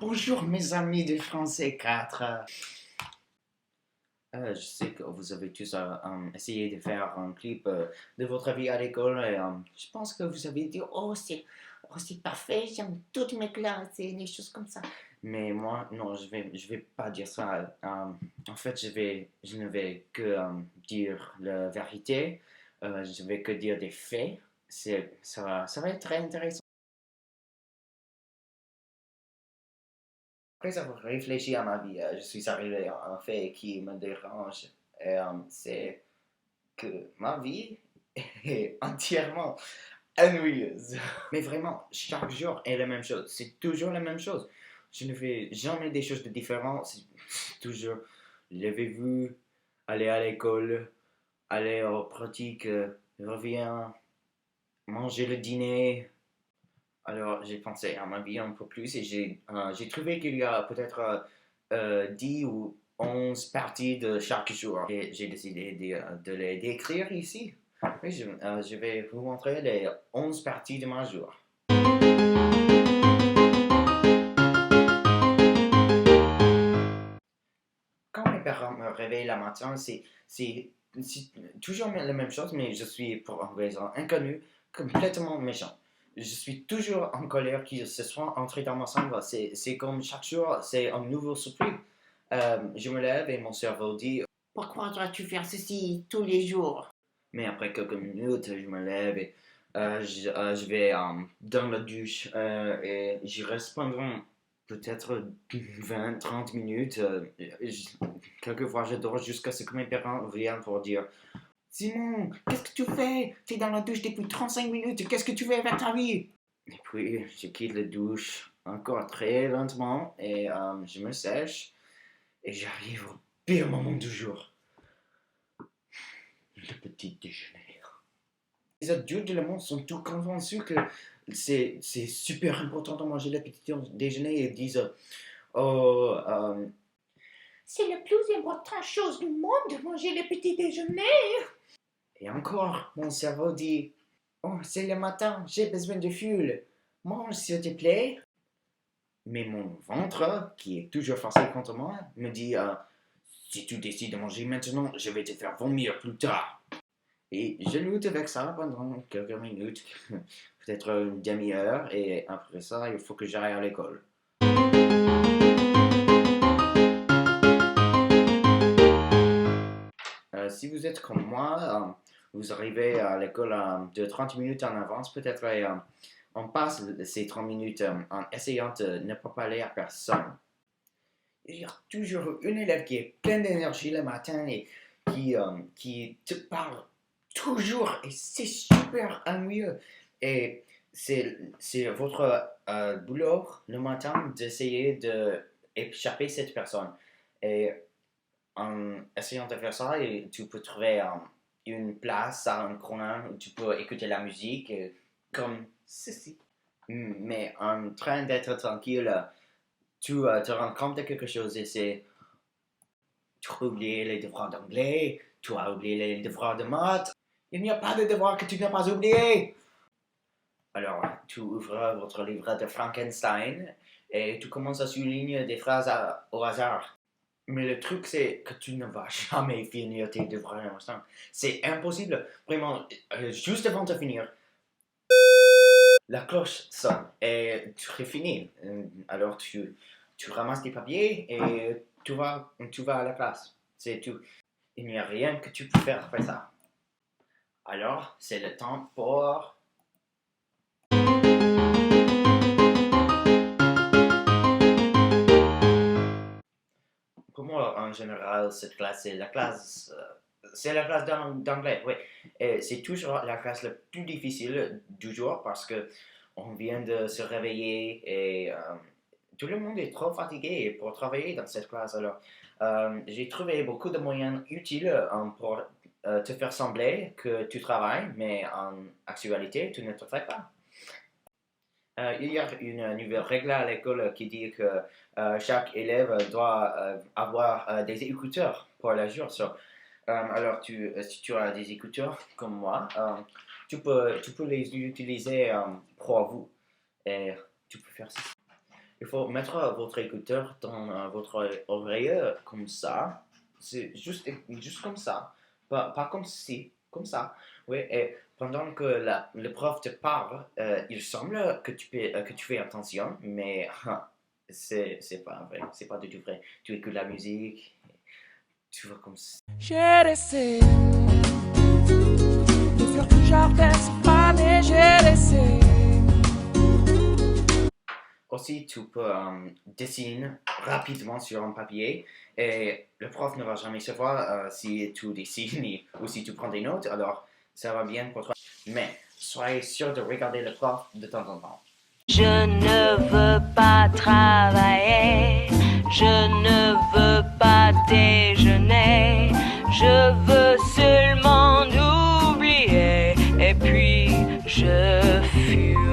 Bonjour mes amis de français 4. Je sais que vous avez tous essayé de faire un clip de votre vie à l'école et je pense que vous avez dit oh, c'est parfait, j'aime toutes mes classes et des choses comme ça. Mais moi, non, je vais pas dire ça. En fait, je ne vais que dire la vérité. Je vais que dire des faits. Ça va être très intéressant. Après avoir réfléchi à ma vie, je suis arrivé à un fait qui me dérange. C'est que ma vie est entièrement ennuyeuse. Mais vraiment, chaque jour est la même chose. C'est toujours la même chose. Je ne fais jamais des choses de différentes. C'est toujours lever-vous, aller à l'école, aller aux pratiques, reviens, manger le dîner. Alors, j'ai pensé à ma vie un peu plus et j'ai trouvé qu'il y a peut-être 10 ou 11 parties de chaque jour. Et j'ai décidé de les décrire ici. Oui, je vais vous montrer les 11 parties de mon jour. Quand mes parents me réveillent le matin, c'est toujours la même chose, mais je suis, pour une raison inconnue, complètement méchant. Je suis toujours en colère qu'ils se soient entrés dans ma chambre. C'est comme chaque jour, c'est un nouveau surprise. Je me lève et mon cerveau dit pourquoi dois-tu faire ceci tous les jours? Mais après quelques minutes, je me lève et je vais dans la douche et j'y reste pendant peut-être 20, 30 minutes. Quelquefois, je dors jusqu'à ce que mes parents viennent pour dire Simon, qu'est-ce que tu fais? Tu es dans la douche depuis 35 minutes, qu'est-ce que tu fais avec ta vie? Et puis, je quitte la douche encore très lentement et je me sèche et j'arrive au pire moment du jour, le petit déjeuner. Les adultes de le monde sont tout convaincus que c'est super important de manger le petit déjeuner et disent Oh, c'est la plus importante chose du monde de manger le petit déjeuner. Et encore, mon cerveau dit Oh, c'est le matin, j'ai besoin de fuel. Mange, s'il te plaît. Mais mon ventre, qui est toujours forcé contre moi, me dit Si tu décides de manger maintenant, je vais te faire vomir plus tard. Et je lutte avec ça pendant quelques minutes, peut-être une demi-heure, et après ça, il faut que j'aille à l'école. Si vous êtes comme moi, vous arrivez à l'école de 30 minutes en avance peut-être, et on passe ces 30 minutes en essayant de ne pas parler à personne. Il y a toujours une élève qui est pleine d'énergie le matin et qui te parle toujours et c'est super ennuyeux. Et c'est votre boulot le matin d'essayer d'échapper cette personne. Et en essayant de faire ça, et tu peux trouver une place à un coin où tu peux écouter la musique comme ceci. Mais en train d'être tranquille, tu te rends compte de quelque chose et c'est tu as oublié les devoirs d'anglais, tu as oublié les devoirs de maths. Il n'y a pas de devoirs que tu n'as pas oubliés. Alors, tu ouvres votre livre de Frankenstein et tu commences à souligner des phrases au hasard. Mais le truc, c'est que tu ne vas jamais finir tes devoirs à l'instant. C'est impossible. Vraiment, juste avant de finir, la cloche sonne et tu es fini. Alors, tu ramasses tes papiers et tu vas à la classe. C'est tout. Il n'y a rien que tu peux faire après ça. Alors, c'est le temps pour moi, en général, cette classe, c'est la classe d'anglais, oui. Et c'est toujours la classe la plus difficile du jour parce que on vient de se réveiller et tout le monde est trop fatigué pour travailler dans cette classe. Alors, j'ai trouvé beaucoup de moyens utiles pour te faire sembler que tu travailles, mais en actualité, tu ne travailles pas. Il y a une nouvelle règle à l'école qui dit que chaque élève doit avoir des écouteurs pour la jour. Alors, si tu as des écouteurs comme moi, tu peux les utiliser pour vous. Et tu peux faire ça. Il faut mettre votre écouteur dans votre oreille comme ça. C'est juste comme ça. Pas comme ci, comme ça. Oui, et pendant que le prof te parle, il semble que tu fais attention, mais c'est pas vrai. C'est pas du tout vrai. Tu écoutes la musique, tu vas comme ça. J'ai essayé de faire tout jardin, c'est pas, mais j'ai essayé. Aussi, tu peux dessiner rapidement sur un papier et le prof ne va jamais savoir si tu dessines ou si tu prends des notes, alors ça va bien pour toi. Mais soyez sûr de regarder le prof de temps en temps. Je ne veux pas travailler, je ne veux pas déjeuner, je veux seulement oublier et puis je fume.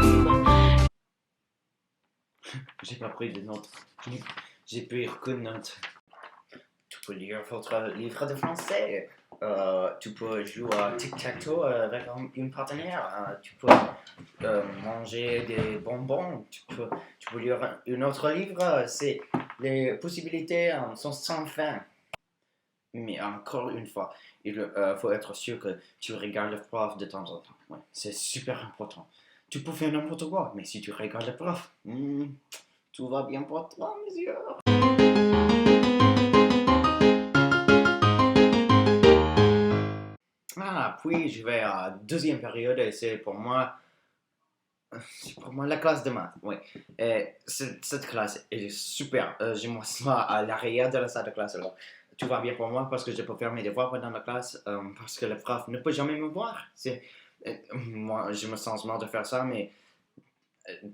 J'ai pas pris de notes. J'ai pris aucune note. Tu peux lire votre livre de français. Tu peux jouer à tic-tac-toe avec une partenaire. Tu peux manger des bonbons. Tu peux lire un autre livre. Les possibilités sont sans fin. Mais encore une fois, il faut être sûr que tu regardes le prof de temps en temps. Ouais, c'est super important. Tu peux faire n'importe quoi, mais si tu regardes le prof, tout va bien pour toi, monsieur. Ah, puis je vais à deuxième période et c'est pour moi la classe de maths. Oui. Et cette classe est super. Je m'assois à l'arrière de la salle de classe. Alors, tout va bien pour moi parce que je peux faire mes devoirs pendant la classe parce que le prof ne peut jamais me voir. Moi, je me sens mal de faire ça, mais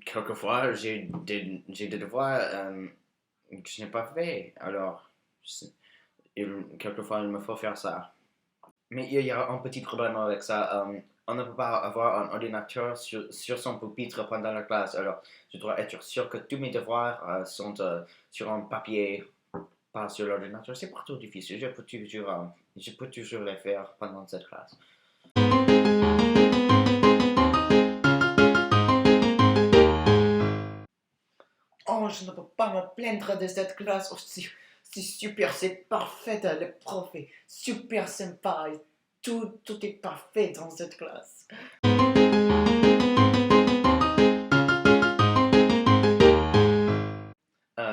quelquefois, j'ai des devoirs que je n'ai pas fait. Alors, quelquefois, il me faut faire ça. Mais il y a un petit problème avec ça. On ne peut pas avoir un ordinateur sur son pupitre pendant la classe. Alors, je dois être sûr que tous mes devoirs sont sur un papier, pas sur l'ordinateur. C'est pas trop difficile. Je peux toujours les faire pendant cette classe. Oh, je ne peux pas me plaindre de cette classe. Oh, c'est super, c'est parfait. Le prof est super sympa. Tout est parfait dans cette classe.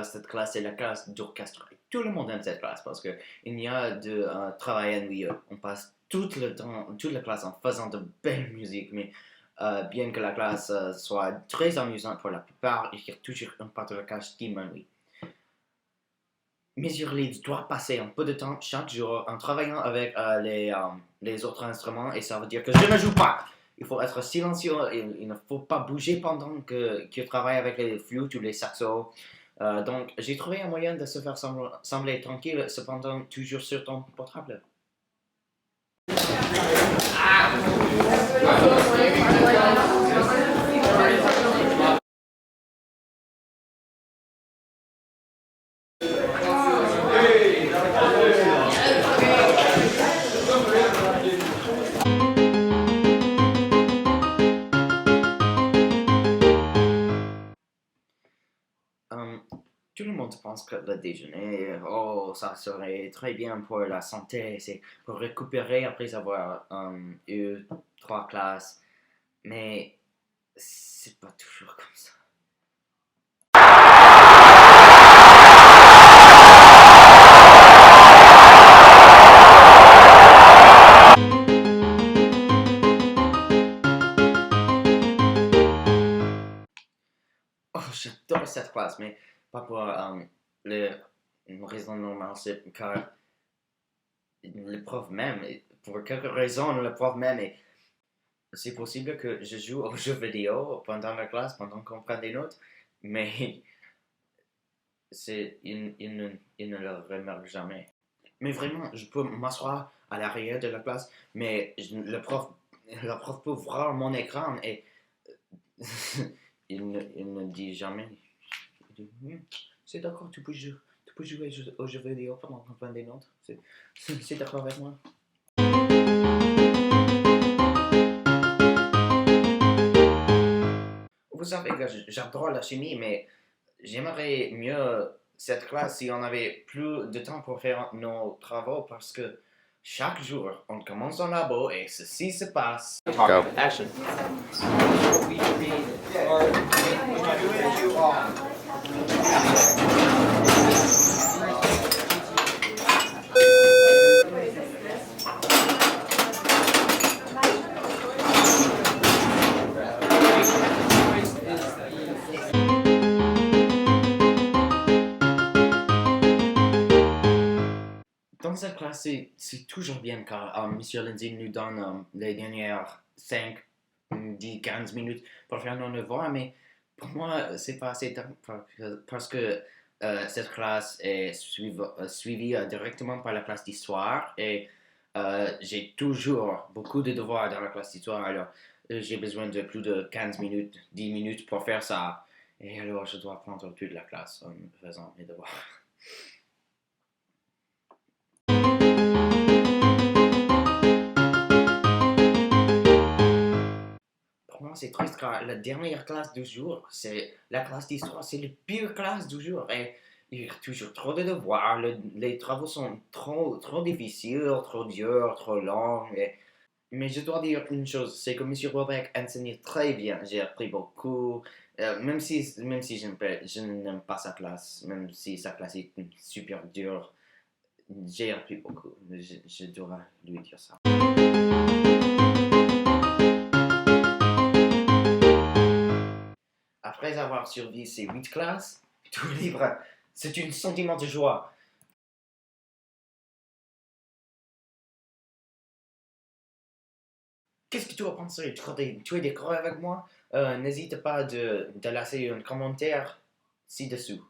Cette classe est la classe d'orchestre. Tout le monde aime cette classe parce qu'il y a de travail ennuyeux. On passe tout le temps, toute la classe en faisant de belles musiques, mais bien que la classe soit très amusante pour la plupart, il y a toujours une part de la classe qui m'ennuie. Mesurez doit passer un peu de temps chaque jour en travaillant avec les autres instruments et ça veut dire que je ne joue pas. Il faut être silencieux, il ne faut pas bouger pendant que tu travailles avec les flûtes ou les saxos. Donc, j'ai trouvé un moyen de se faire sembler tranquille, cependant toujours sur ton portable. Tout le monde pense que le déjeuner, oh, ça serait très bien pour la santé, c'est pour récupérer après avoir eu 3 classes, mais c'est pas toujours comme ça. Oh, j'adore cette classe, mais pas pour une raison normale, c'est car le prof même, pour quelques raisons, le prof même, c'est possible que je joue aux jeux vidéo pendant la classe, pendant qu'on prend des notes, mais il ne le remarque jamais. Mais vraiment, je peux m'asseoir à l'arrière de la classe, mais le prof peut voir mon écran et il ne dit jamais. Il dit, c'est d'accord, tu peux jouer aux jeux vidéo pendant qu'on prend des notes. C'est d'accord avec moi. Vous savez que j'adore la chimie, mais j'aimerais mieux cette classe si on avait plus de temps pour faire nos travaux parce que chaque jour, on commence en labo et ceci se passe. Go. Action. Dans cette classe, c'est toujours bien car Monsieur Lindsay nous donne les dernières 5, 10, 15 minutes pour faire nos devoirs, mais pour moi, c'est pas assez temps parce que cette classe est suivie directement par la classe d'histoire et j'ai toujours beaucoup de devoirs dans la classe d'histoire, alors j'ai besoin de plus de 15 minutes, 10 minutes pour faire ça. Et alors, je dois prendre toute la classe en faisant mes devoirs. Pour moi, c'est triste car la dernière classe du jour, c'est la classe d'histoire, c'est la pire classe du jour. Et il y a toujours trop de devoirs, les travaux sont trop difficiles, trop durs, trop longs. Mais je dois dire une chose, c'est que M. Robeck enseignait très bien. J'ai appris beaucoup, même si je n'aime pas sa classe, même si sa classe est super dure, j'ai appris beaucoup. Je dois lui dire ça. Après avoir survécu ces 8 classes, tout libre, c'est un sentiment de joie. Qu'est-ce que tu as pensé? Tu es d'accord avec moi? N'hésite pas de laisser un commentaire ci-dessous.